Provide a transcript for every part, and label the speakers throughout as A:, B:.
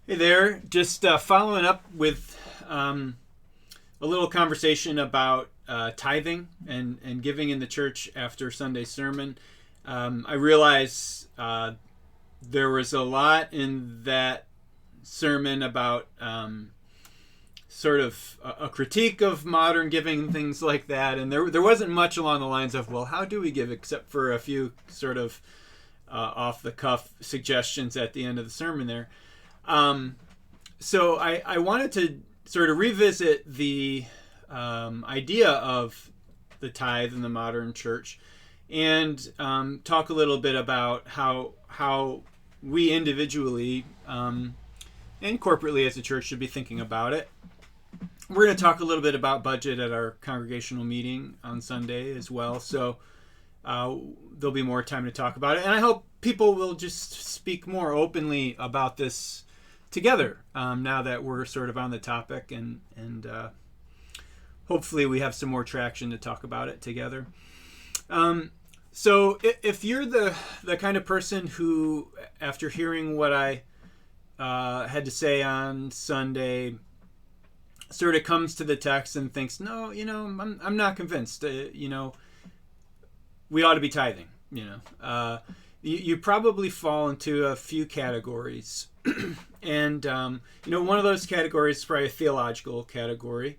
A: Hey there, just following up with a little conversation about tithing and giving in the church after Sunday sermon. I realize there was a lot in that sermon about sort of a critique of modern giving and things like that, and there wasn't much along the lines of, well, how do we give, except for a few sort of off the cuff suggestions at the end of the sermon there. Um, so I wanted to sort of revisit the idea of the tithe in the modern church and talk a little bit about how we individually and corporately as a church should be thinking about it. We're going to talk a little bit about budget at our congregational meeting on Sunday as well. So there'll be more time to talk about it. And I hope people will just speak more openly about this together now that we're sort of on the topic, and hopefully we have some more traction to talk about it together. So if you're the kind of person who, after hearing what I had to say on Sunday, sort of comes to the text and thinks, no, I'm not convinced. We ought to be tithing. You probably fall into a few categories. And one of those categories is probably a theological category.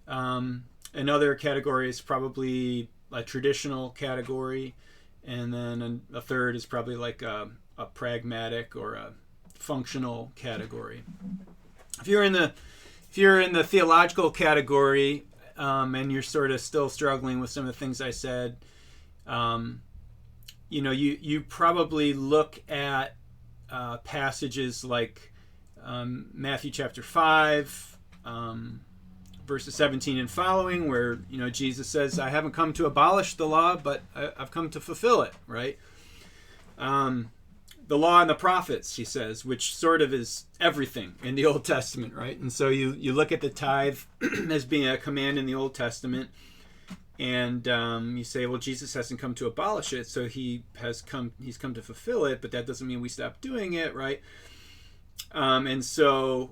A: Another category is probably a traditional category, and then a third is probably like a pragmatic or a functional category. If you're in the theological category, and you're sort of still struggling with some of the things I said, you probably look at passages like Matthew chapter 5, verses 17 and following, where Jesus says, "I haven't come to abolish the law, but I've come to fulfill it." Right? The law and the prophets, he says, which sort of is everything in the Old Testament, right? And so you look at the tithe as being a command in the Old Testament, and you say, well, Jesus hasn't come to abolish it, so he's come to fulfill it, but that doesn't mean we stop doing it, right? And so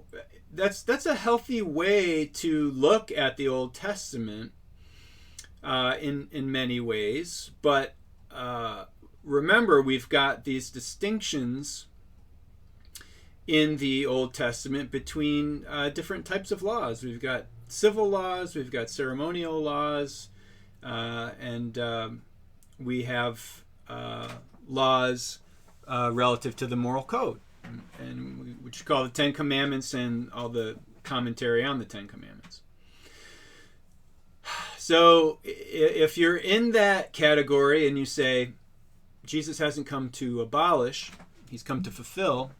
A: that's a healthy way to look at the Old Testament in many ways, but remember, we've got these distinctions in the Old Testament between different types of laws. We've got civil laws, we've got ceremonial laws, and we have laws relative to the moral code, and which you call the Ten Commandments and all the commentary on the Ten Commandments. So if you're in that category and you say, Jesus hasn't come to abolish, he's come to fulfill,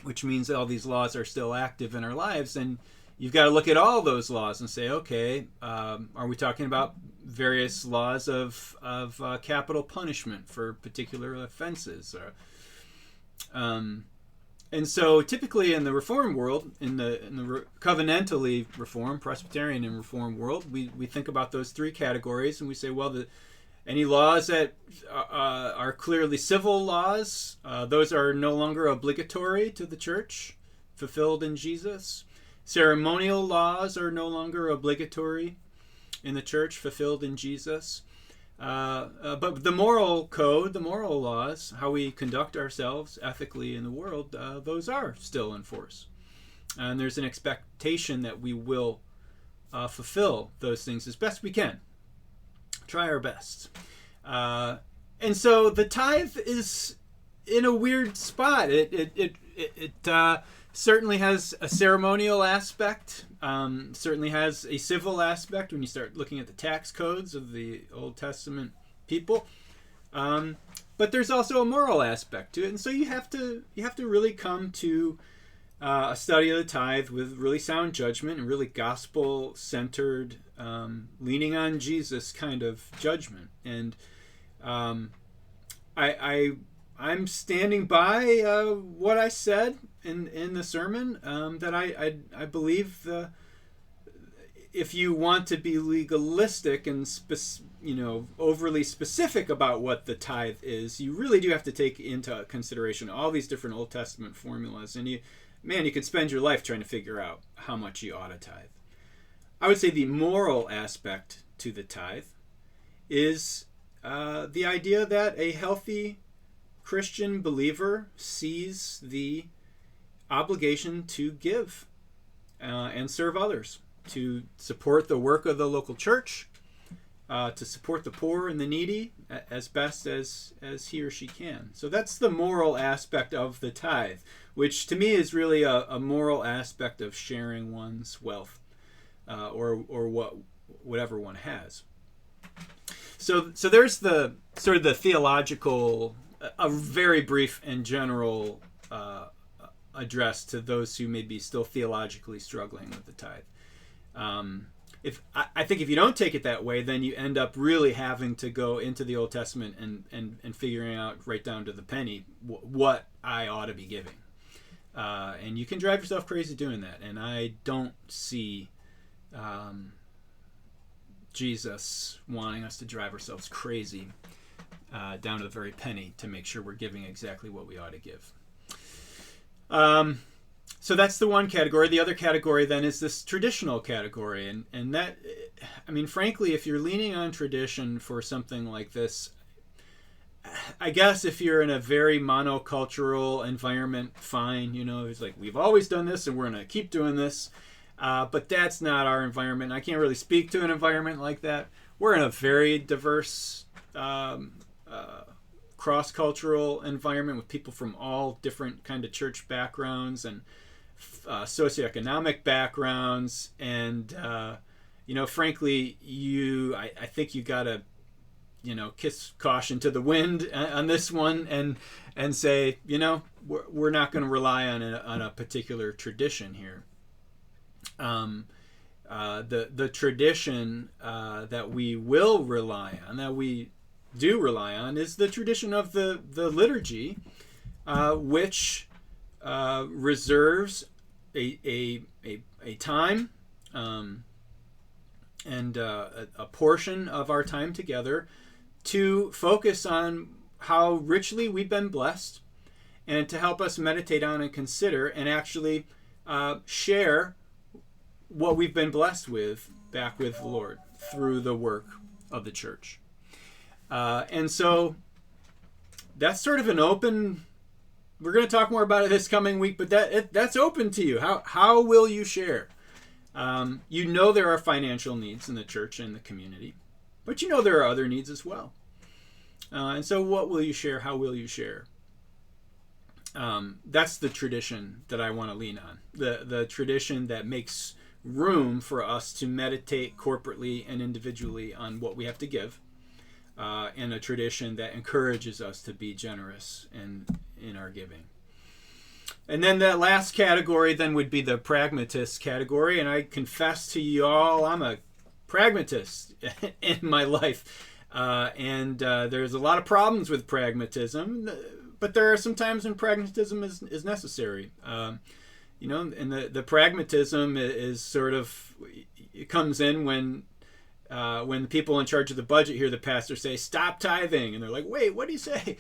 A: which means that all these laws are still active in our lives, and you've got to look at all those laws and say, okay, are we talking about various laws of capital punishment for particular offenses? And so typically in the Reformed world, in the covenantally Reformed, Presbyterian and Reformed world, we think about those three categories, and we say, well, any laws that are clearly civil laws, those are no longer obligatory to the church, fulfilled in Jesus. Ceremonial laws are no longer obligatory in the church, fulfilled in Jesus. But the moral code, the moral laws, how we conduct ourselves ethically in the world, those are still in force. And there's an expectation that we will fulfill those things as best we can. Try our best. And so the tithe is in a weird spot. It certainly has a ceremonial aspect, certainly has a civil aspect when you start looking at the tax codes of the Old Testament people. But there's also a moral aspect to it. And so you have to really come to a study of the tithe with really sound judgment and really gospel-centered, leaning on Jesus kind of judgment. And I'm standing by what I said in the sermon, that I believe if you want to be legalistic and overly specific about what the tithe is, you really do have to take into consideration all these different Old Testament formulas, and man, you could spend your life trying to figure out how much you ought to tithe. I would say the moral aspect to the tithe is the idea that a healthy Christian believer sees the obligation to give and serve others, to support the work of the local church, to support the poor and the needy as best as he or she can. So that's the moral aspect of the tithe, which to me is really a moral aspect of sharing one's wealth or whatever one has. So there's the sort of the theological, a very brief and general address to those who may be still theologically struggling with the tithe. I think if you don't take it that way, then you end up really having to go into the Old Testament and figuring out right down to the penny what I ought to be giving. And you can drive yourself crazy doing that. And I don't see Jesus wanting us to drive ourselves crazy down to the very penny to make sure we're giving exactly what we ought to give. So that's the one category. The other category then is this traditional category. And that, I mean, frankly, if you're leaning on tradition for something like this, I guess if you're in a very monocultural environment, fine. You know, it's like, we've always done this and we're going to keep doing this. But that's not our environment. I can't really speak to an environment like that. We're in a very diverse cross-cultural environment with people from all different kind of church backgrounds and socioeconomic backgrounds, and frankly, I think you gotta kiss caution to the wind on this one and say, we're not going to rely on a particular tradition here. The tradition that we will rely on, that we do rely on, is the tradition of the liturgy, which reserves a time and a portion of our time together to focus on how richly we've been blessed, and to help us meditate on and consider and actually share what we've been blessed with back with the Lord through the work of the church. And so that's sort of an open, we're going to talk more about it this coming week, but that's open to you. How will you share? There are financial needs in the church and the community, but there are other needs as well. And so what will you share? How will you share? That's the tradition that I want to lean on. The tradition that makes room for us to meditate corporately and individually on what we have to give. And a tradition that encourages us to be generous in our giving. And then the last category then would be the pragmatist category. And I confess to you all, I'm a pragmatist in my life. And there's a lot of problems with pragmatism, but there are some times when pragmatism is necessary. And the pragmatism is sort of, it comes in when the people in charge of the budget hear the pastor say, "Stop tithing," and they're like, "Wait, what do you say?"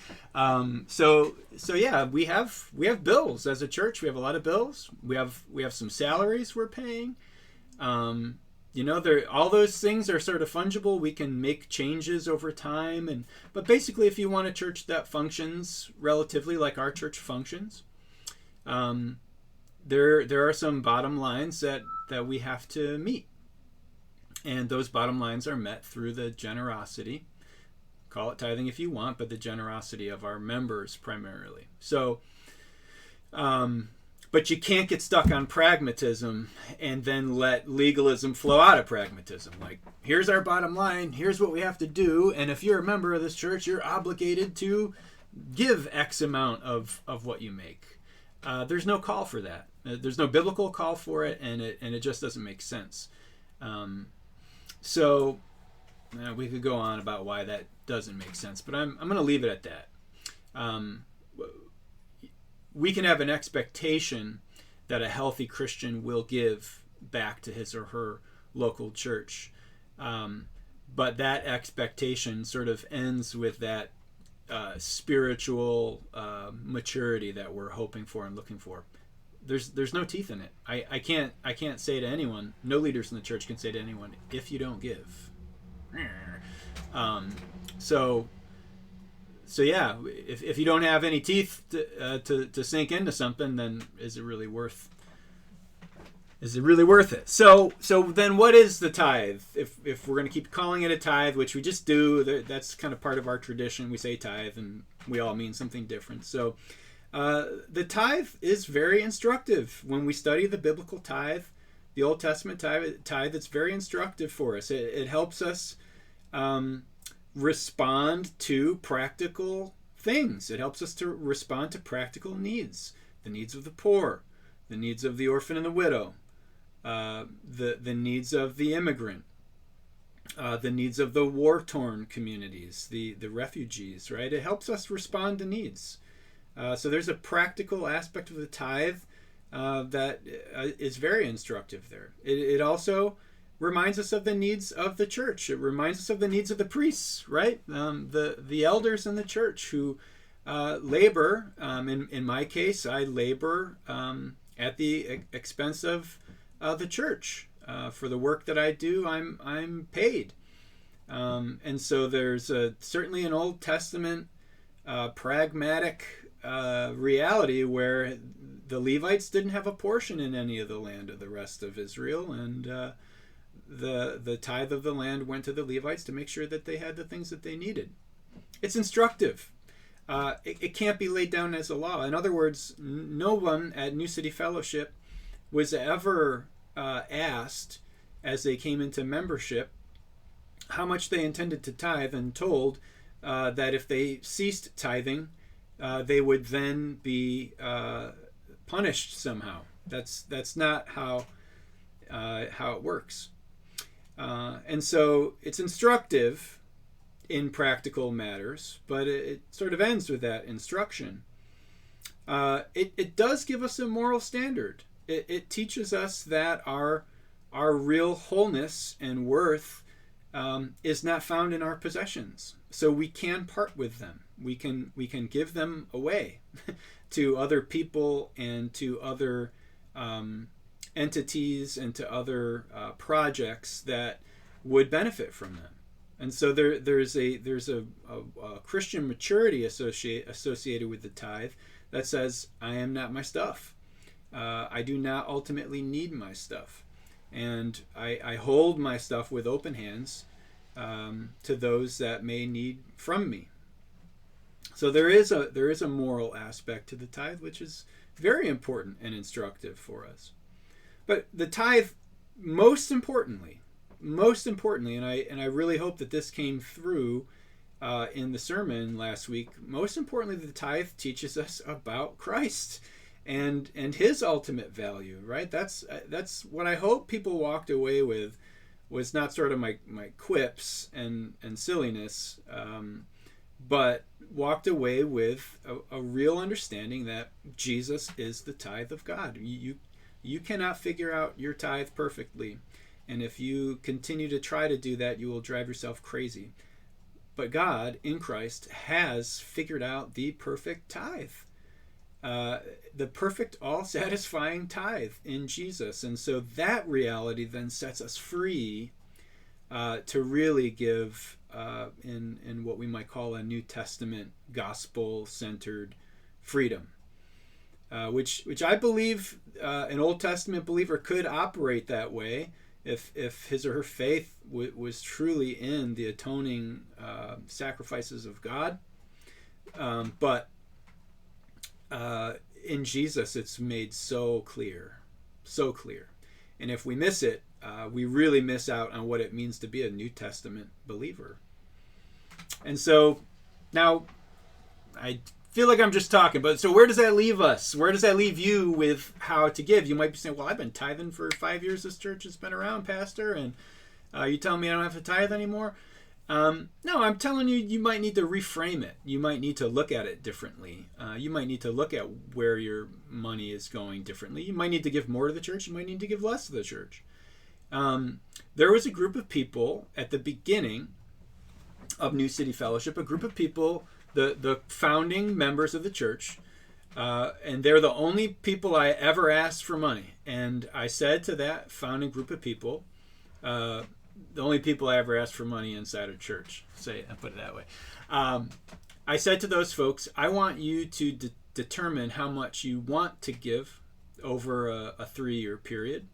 A: So yeah, we have bills as a church. We have a lot of bills. We have some salaries we're paying. All those things are sort of fungible. We can make changes over time, but basically, if you want a church that functions relatively like our church functions, there are some bottom lines that we have to meet. And those bottom lines are met through the generosity, call it tithing if you want, but the generosity of our members primarily. So, but you can't get stuck on pragmatism and then let legalism flow out of pragmatism. Like, here's our bottom line, here's what we have to do, and if you're a member of this church, you're obligated to give X amount of what you make. There's no call for that. There's no biblical call for it, and it just doesn't make sense. So we could go on about why that doesn't make sense, but I'm going to leave it at that. We can have an expectation that a healthy Christian will give back to his or her local church, but that expectation sort of ends with that spiritual maturity that we're hoping for and looking for. there's no teeth in it. I can't say to anyone, no leaders in the church can say to anyone, if you don't give. So yeah, if you don't have any teeth to sink into something, then is it really worth it? So then what is the tithe? If we're going to keep calling it a tithe, which we just do, that's kind of part of our tradition. We say tithe and we all mean something different. So the tithe is very instructive. When we study the biblical tithe, the Old Testament tithe, it's very instructive for us. It helps us respond to practical things. It helps us to respond to practical needs. The needs of the poor, the needs of the orphan and the widow, the needs of the immigrant, the needs of the war-torn communities, the refugees, right? It helps us respond to needs. So there's a practical aspect of the tithe that is very instructive there. It also reminds us of the needs of the church. It reminds us of the needs of the priests, right? The elders in the church who labor. In my case, I labor at the expense of the church. For the work that I do, I'm paid. And so there's certainly an Old Testament pragmatic reality where the Levites didn't have a portion in any of the land of the rest of Israel, and the tithe of the land went to the Levites to make sure that they had the things that they needed. It's instructive. It can't be laid down as a law. In other words, no one at New City Fellowship was ever asked as they came into membership how much they intended to tithe, and told that if they ceased tithing, they would then be punished somehow. That's not how it works. And so it's instructive in practical matters, but it sort of ends with that instruction. It does give us a moral standard. It teaches us that our real wholeness and worth is not found in our possessions. So we can part with them. We can give them away to other people and to other entities and to other projects that would benefit from them. And so there's a Christian maturity associated with the tithe that says, I am not my stuff. I do not ultimately need my stuff. And I hold my stuff with open hands to those that may need from me. So there is a moral aspect to the tithe, which is very important and instructive for us. But the tithe, most importantly, and I really hope that this came through in the sermon last week. Most importantly, the tithe teaches us about Christ and his ultimate value. Right? That's what I hope people walked away with, was not sort of my quips and silliness, but walked away with a real understanding that Jesus is the tithe of God. You cannot figure out your tithe perfectly, and if you continue to try to do that, you will drive yourself crazy. But God in Christ has figured out the perfect tithe, the perfect, all-satisfying tithe in Jesus. And so that reality then sets us free to really give in what we might call a New Testament gospel-centered freedom, which I believe an Old Testament believer could operate that way if his or her faith was truly in the atoning sacrifices of God. But in Jesus, it's made so clear. And if we miss it, we really miss out on what it means to be a New Testament believer. And so now I feel like I'm just talking, but so where does that leave us? Where does that leave you with how to give? You might be saying, well, I've been tithing for 5 years. This church has been around, Pastor, and you telling me I don't have to tithe anymore? No, I'm telling you, you might need to reframe it. You might need to look at it differently. You might need to look at where your money is going differently. You might need to give more to the church. You might need to give less to the church. There was a group of people at the beginning of New City Fellowship, a group of people, the founding members of the church, And they're the only people I ever asked for money. And I said to that founding group of people, the only people I ever asked for money inside a church, say I put it that way. I said to those folks, I want you to determine how much you want to give over a 3-year period.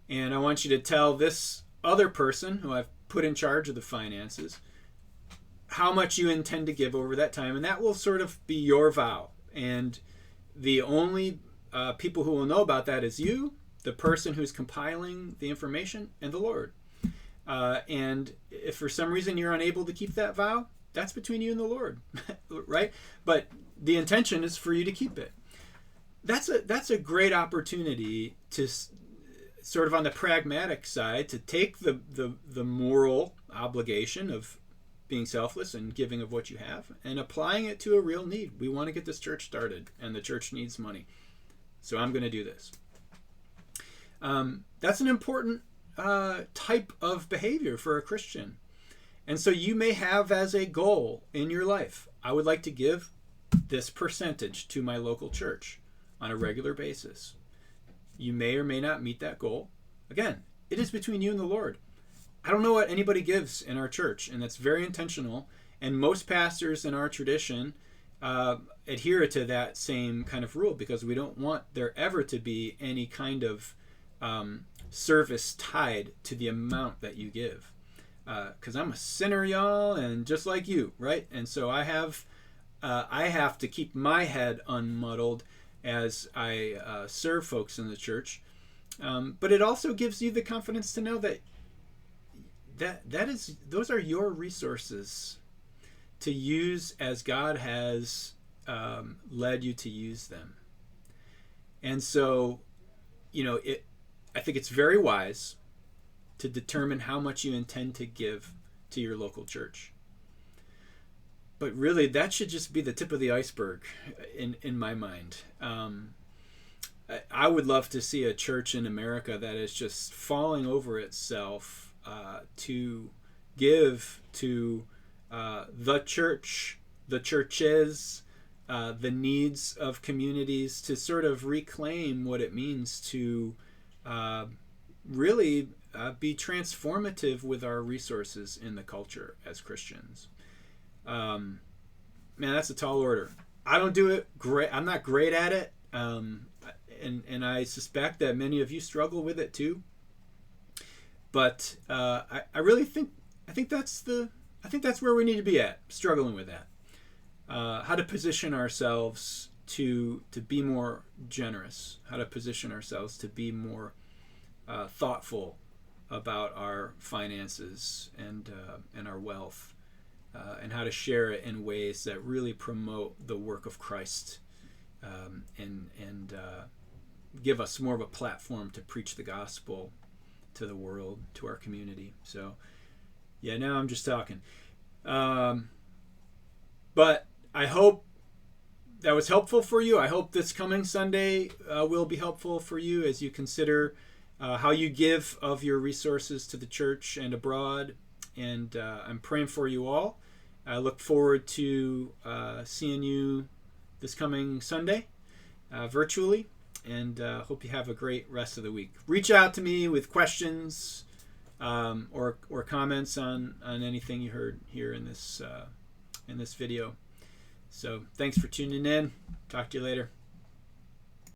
A: And I want you to tell this other person who I've put in charge of the finances how much you intend to give over that time. And that will sort of be your vow. And the only people who will know about that is you, the person who's compiling the information, and the Lord. And if for some reason you're unable to keep that vow, that's between you and the Lord, right? But the intention is for you to keep it. That's a great opportunity to sort of on the pragmatic side to take the moral obligation of being selfless and giving of what you have and applying it to a real need. We want to get this church started, and the church needs money, so I'm going to do this. That's an important type of behavior for a Christian. And so you may have as a goal in your life, I would like to give this percentage to my local church on a regular basis. You may or may not meet that goal. Again, it is between you and the Lord. I don't know what anybody gives in our church, and that's very intentional. And most pastors in our tradition adhere to that same kind of rule, because we don't want there ever to be any kind of service tied to the amount that you give. Because I'm a sinner, y'all, and just like you, right? And so I have to keep my head unmuddled as I serve folks in the church. But it also gives you the confidence to know that those are your resources to use as God has led you to use them. And so, I think it's very wise to determine how much you intend to give to your local church. But really, that should just be the tip of the iceberg in my mind. I would love to see a church in America that is just falling over itself to give to the church, the churches, the needs of communities, to sort of reclaim what it means to really be transformative with our resources in the culture as Christians. Man, that's a tall order. I don't do it great. I'm not great at it. And I suspect that many of you struggle with it too. But I really think that's where we need to be at, struggling with that. How to position ourselves to be more generous, how to position ourselves to be more thoughtful about our finances and our wealth, and how to share it in ways that really promote the work of Christ, and give us more of a platform to preach the gospel to the world, to our community. So, yeah, now I'm just talking. But I hope that was helpful for you. I hope this coming Sunday will be helpful for you as you consider how you give of your resources to the church and abroad. And I'm praying for you all. I look forward to seeing you this coming Sunday virtually, and hope you have a great rest of the week. Reach out to me with questions or comments on anything you heard here in this video. So thanks for tuning in. Talk to you later.